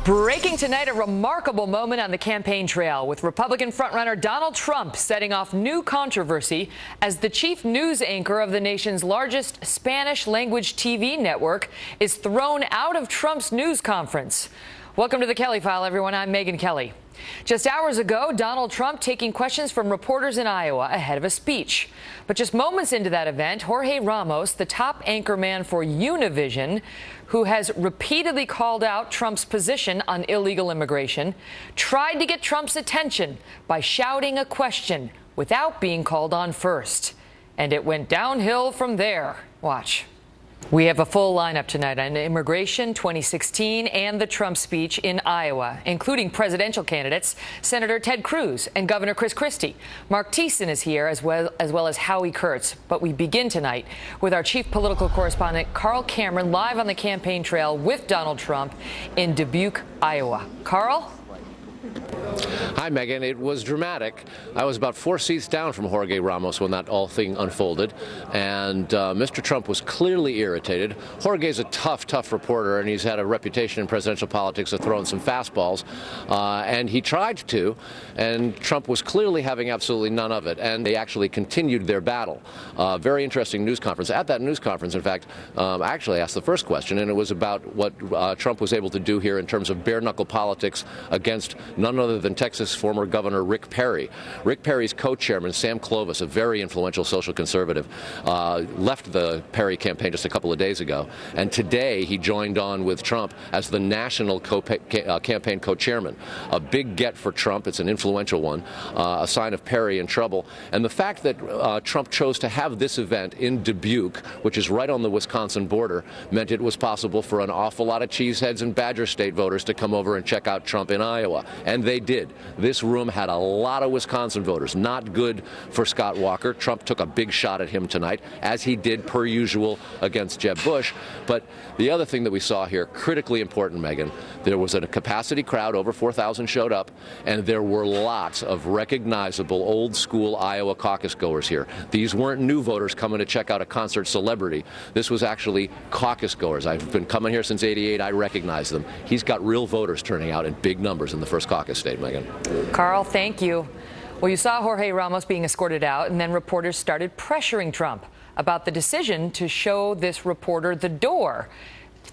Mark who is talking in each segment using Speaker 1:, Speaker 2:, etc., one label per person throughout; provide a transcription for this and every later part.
Speaker 1: Breaking tonight, a remarkable moment on the campaign trail with Republican frontrunner Donald Trump setting off new controversy as the chief news anchor of the nation's largest Spanish-language TV network is thrown out of Trump's news conference. Welcome to the Kelly File, everyone. I'm Megyn Kelly. Just hours ago, Donald Trump taking questions from reporters in Iowa ahead of a speech. But just moments into that event, Jorge Ramos, the top anchorman for Univision, who has repeatedly called out Trump's position on illegal immigration, tried to get Trump's attention by shouting a question without being called on first. And it went downhill from there. Watch. We have a full lineup tonight on immigration, 2016, and the Trump speech in Iowa, including presidential candidates Senator Ted Cruz and Governor Chris Christie. Mark Thiessen is here, as well as Howie Kurtz. But we begin tonight with our chief political correspondent, Carl Cameron, live on the campaign trail with Donald Trump in Dubuque, Iowa. Carl?
Speaker 2: Hi, Megyn. It was dramatic. I was about 4 seats down from Jorge Ramos when that whole thing unfolded, and Mr. Trump was clearly irritated. Jorge's a tough reporter, and he's had a reputation in presidential politics of throwing some fastballs, and he tried to, and Trump was clearly having absolutely none of it, and they actually continued their battle. Very interesting news conference. At that news conference, in fact, I actually asked the first question, and it was about what Trump was able to do here in terms of bare-knuckle politics against none other than Texas former Governor Rick Perry. Rick Perry's co-chairman, Sam Clovis, a very influential social conservative, left the Perry campaign just a couple of days ago, and today he joined on with Trump as the national campaign co-chairman. A big get for Trump. It's an influential one, a sign of Perry in trouble. And the fact that Trump chose to have this event in Dubuque, which is right on the Wisconsin border, meant it was possible for an awful lot of cheeseheads and Badger State voters to come over and check out Trump in Iowa. And they did. This room had a lot of Wisconsin voters. Not good for Scott Walker. Trump took a big shot at him tonight, as he did per usual against Jeb Bush. But the other thing that we saw here, critically important, Megyn, there was a capacity crowd. Over 4,000 showed up, and there were lots of recognizable old-school Iowa caucus goers here. These weren't new voters coming to check out a concert celebrity. This was actually caucus goers. I've been coming here since '88. I recognize them. He's got real voters turning out in big numbers in the first caucus state, Megyn.
Speaker 1: Carl, thank you. Well, you saw Jorge Ramos being escorted out, and then reporters started pressuring Trump about the decision to show this reporter the door.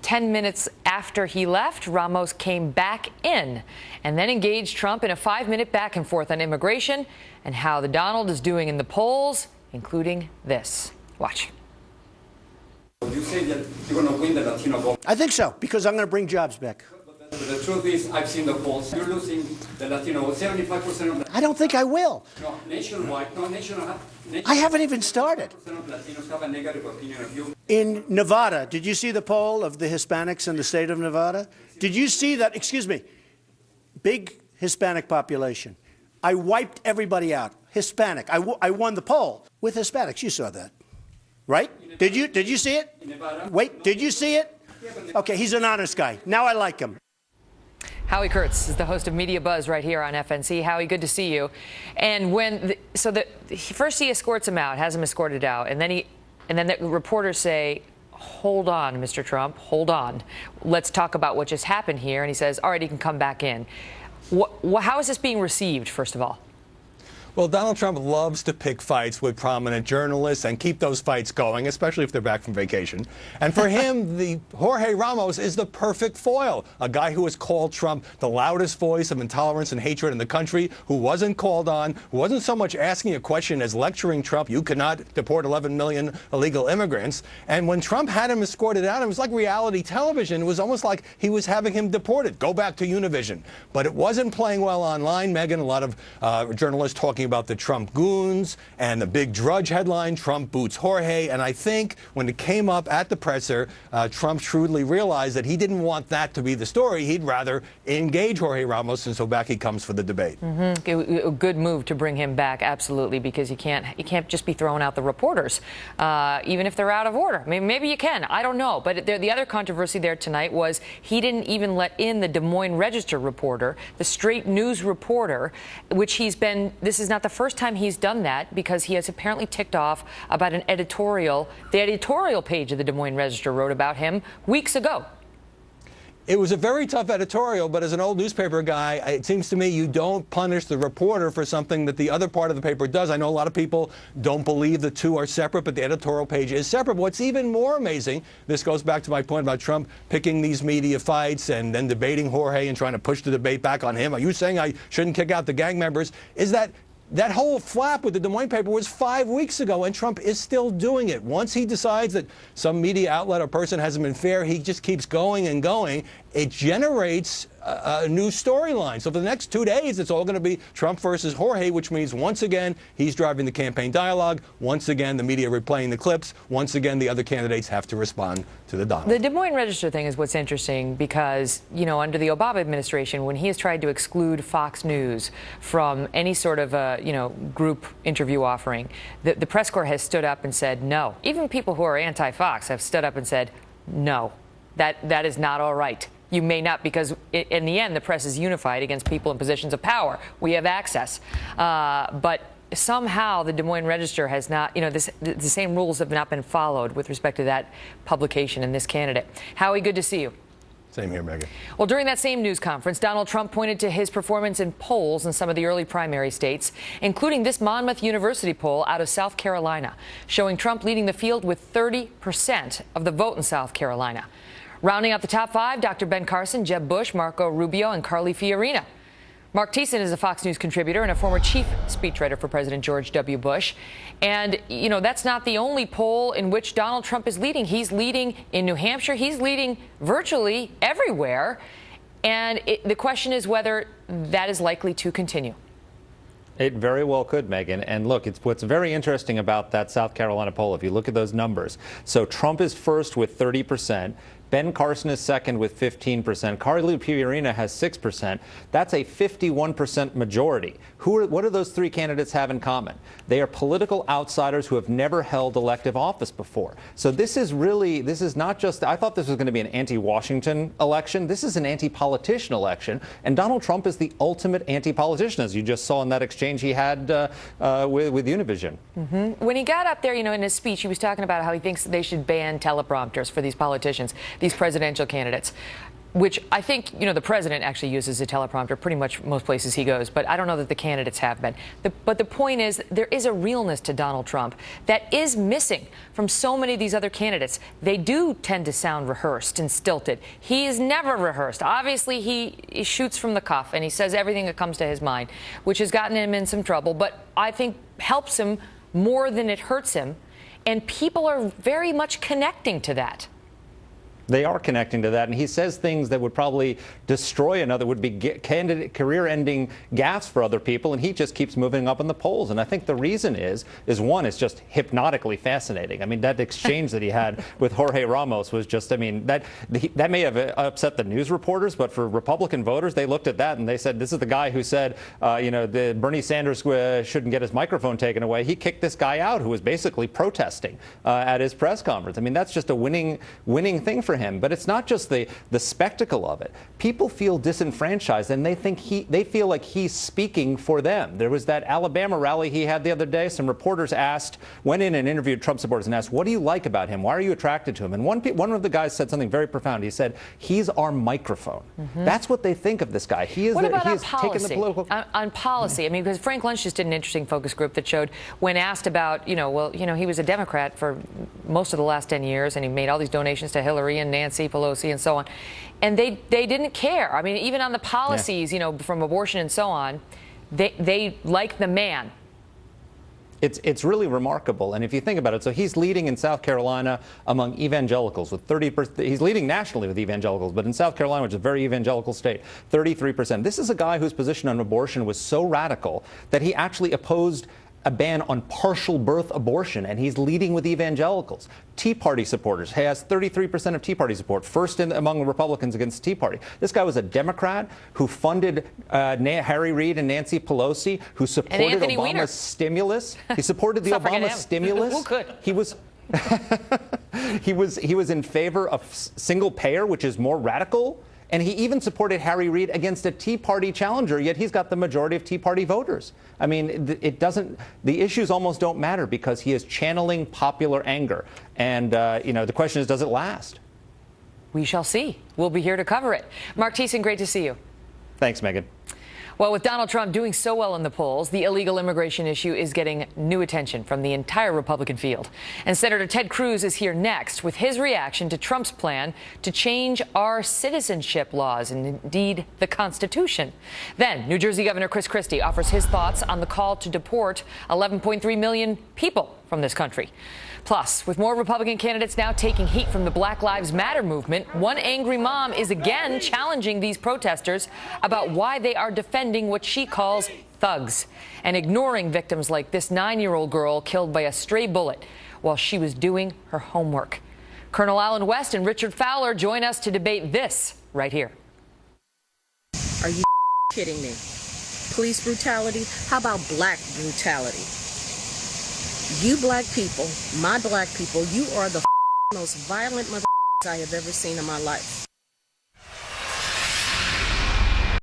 Speaker 1: 10 minutes after he left, Ramos came back in and then engaged Trump in a 5-minute back and forth on immigration and how the Donald is doing in the polls, including this. Watch.
Speaker 3: You say that you're going to win the Latino vote.
Speaker 4: I think so, because I'm going to bring jobs back.
Speaker 3: The truth is, I've seen the polls. You're losing the Latino, 75% of the...
Speaker 4: I don't think I will.
Speaker 3: No, nationwide. No, nationwide.
Speaker 4: I haven't even started.
Speaker 3: 75% of Latinos have a negative opinion of you.
Speaker 4: In Nevada, did you see the poll of the Hispanics in the state of Nevada? Did you see that, excuse me, big Hispanic population. I wiped everybody out. Hispanic. I won the poll with Hispanics. You saw that, right? Did you see it?
Speaker 3: In Nevada?
Speaker 4: Wait, did you see it? Okay, he's an honest guy. Now I like him.
Speaker 1: Howie Kurtz is the host of Media Buzz right here on FNC. Howie, good to see you. And first he escorts him out, has him escorted out, and then the reporters say, "Hold on, Mr. Trump, hold on. Let's talk about what just happened here." And he says, "All right, he can come back in." How is this being received, first of all?
Speaker 5: Well, Donald Trump loves to pick fights with prominent journalists and keep those fights going, especially if they're back from vacation. And for him, the Jorge Ramos is the perfect foil, a guy who has called Trump the loudest voice of intolerance and hatred in the country, who wasn't called on, who wasn't so much asking a question as lecturing Trump, you cannot deport 11 million illegal immigrants. And when Trump had him escorted out, it was like reality television. It was almost like he was having him deported. Go back to Univision. But it wasn't playing well online, Megyn. A lot of journalists talking about the Trump goons and the big Drudge headline, Trump boots Jorge. And I think when it came up at the presser, Trump shrewdly realized that he didn't want that to be the story. He'd rather engage Jorge Ramos, and so back he comes for the debate.
Speaker 1: A good move to bring him back, absolutely, because you can't just be throwing out the reporters, even if they're out of order. I mean, maybe you can. I don't know. But the other controversy there tonight was he didn't even let in the Des Moines Register reporter, the straight news reporter, which this is not the first time he's done that, because he has apparently ticked off about an editorial. The editorial page of the Des Moines Register wrote about him weeks ago.
Speaker 5: It was a very tough editorial, but as an old newspaper guy, it seems to me you don't punish the reporter for something that the other part of the paper does. I know a lot of people don't believe the two are separate, but the editorial page is separate. What's even more amazing, this goes back to my point about Trump picking these media fights and then debating Jorge and trying to push the debate back on him. Are you saying I shouldn't kick out the gang members? Is that whole flap with the Des Moines paper was 5 weeks ago, and Trump is still doing it. Once he decides that some media outlet or person hasn't been fair, he just keeps going and going. It generates a new storyline. So for the next 2 days, it's all going to be Trump versus Jorge, which means once again, he's driving the campaign dialogue. Once again, the media replaying the clips. Once again, the other candidates have to respond to the Donald.
Speaker 1: The Des Moines Register thing is what's interesting because, you know, under the Obama administration, when he has tried to exclude Fox News from any sort of, group interview offering, the press corps has stood up and said no. Even people who are anti-Fox have stood up and said no, that is not all right. You may not, because in the end, the press is unified against people in positions of power. We have access. But somehow the Des Moines Register has not, the same rules have not been followed with respect to that publication and this candidate. Howie, good to see you.
Speaker 5: Same here, Megan.
Speaker 1: Well, during that same news conference, Donald Trump pointed to his performance in polls in some of the early primary states, including this Monmouth University poll out of South Carolina, showing Trump leading the field with 30% of the vote in South Carolina. Rounding out the top five, Dr. Ben Carson, Jeb Bush, Marco Rubio, and Carly Fiorina. Mark Thiessen is a Fox News contributor and a former chief speechwriter for President George W. Bush. And, that's not the only poll in which Donald Trump is leading. He's leading in New Hampshire. He's leading virtually everywhere. And the question is whether that is likely to continue.
Speaker 6: It very well could, Megan. And look, what's very interesting about that South Carolina poll, if you look at those numbers. So Trump is first with 30%. Ben Carson is second with 15%. Carly Fiorina has 6%. That's a 51% majority. What do those three candidates have in common? They are political outsiders who have never held elective office before. So this is not just, I thought this was going to be an anti-Washington election. This is an anti-politician election. And Donald Trump is the ultimate anti-politician, as you just saw in that exchange he had with Univision.
Speaker 1: Mm-hmm. When he got up there, in his speech, he was talking about how he thinks they should ban teleprompters for these politicians, these presidential candidates, which I think, the president actually uses a teleprompter pretty much most places he goes, but I don't know that the candidates have been. But the point is, there is a realness to Donald Trump that is missing from so many of these other candidates. They do tend to sound rehearsed and stilted. He is never rehearsed. Obviously, he shoots from the cuff and he says everything that comes to his mind, which has gotten him in some trouble, but I think helps him more than it hurts him. And people are very much connecting to that.
Speaker 6: They are connecting to that, and he says things that would probably destroy another, would be career-ending gaffes for other people, and he just keeps moving up in the polls. And I think the reason is one, it's just hypnotically fascinating. I mean, that exchange that he had with Jorge Ramos was just, that may have upset the news reporters, but for Republican voters, they looked at that and they said, this is the guy who said, the Bernie Sanders shouldn't get his microphone taken away. He kicked this guy out who was basically protesting at his press conference. I mean, that's just a winning thing for him. But it's not just the spectacle of it. People feel disenfranchised, and they feel like he's speaking for them. There was that Alabama rally he had the other day. Some reporters went in and interviewed Trump supporters and asked, what do you like about him? Why are you attracted to him? And one of the guys said something very profound. He said, he's our microphone. Mm-hmm. That's what they think of this guy. He is taking the political...
Speaker 1: On policy, because Frank Lunch just did an interesting focus group that showed, when asked about, he was a Democrat for most of the last 10 years, and he made all these donations to Hillary and Nancy Pelosi and so on, and they didn't care. Even on the policies, from abortion and so on, they like the man.
Speaker 6: It's really remarkable. And if you think about it, so he's leading in South Carolina among evangelicals with 30%. He's leading nationally with evangelicals, but in South Carolina, which is a very evangelical state, 33%. This is a guy whose position on abortion was so radical that he actually opposed a ban on partial birth abortion, and he's leading with evangelicals. Tea Party supporters, he has 33% of Tea Party support, first among Republicans against the Tea Party. This guy was a Democrat who funded Harry Reid and Nancy Pelosi, who supported Obama's stimulus. He supported the Obama stimulus.
Speaker 1: Who could?
Speaker 6: He was in favor of single payer, which is more radical. And he even supported Harry Reid against a Tea Party challenger, yet he's got the majority of Tea Party voters. The issues almost don't matter because he is channeling popular anger. And, the question is, does it last?
Speaker 1: We shall see. We'll be here to cover it. Mark Thiessen, great to see you.
Speaker 6: Thanks, Megyn.
Speaker 1: Well, with Donald Trump doing so well in the polls, the illegal immigration issue is getting new attention from the entire Republican field. And Senator Ted Cruz is here next with his reaction to Trump's plan to change our citizenship laws and indeed the Constitution. Then New Jersey Governor Chris Christie offers his thoughts on the call to deport 11.3 million people from this country. Plus, with more Republican candidates now taking heat from the Black Lives Matter movement, one angry mom is again challenging these protesters about why they are defending what she calls thugs and ignoring victims like this 9-year-old girl killed by a stray bullet while she was doing her homework. Colonel Alan West and Richard Fowler join us to debate this right here.
Speaker 7: Are you kidding me? Police brutality? How about black brutality? You black people, my black people, you are the most violent mother I have ever seen in my life.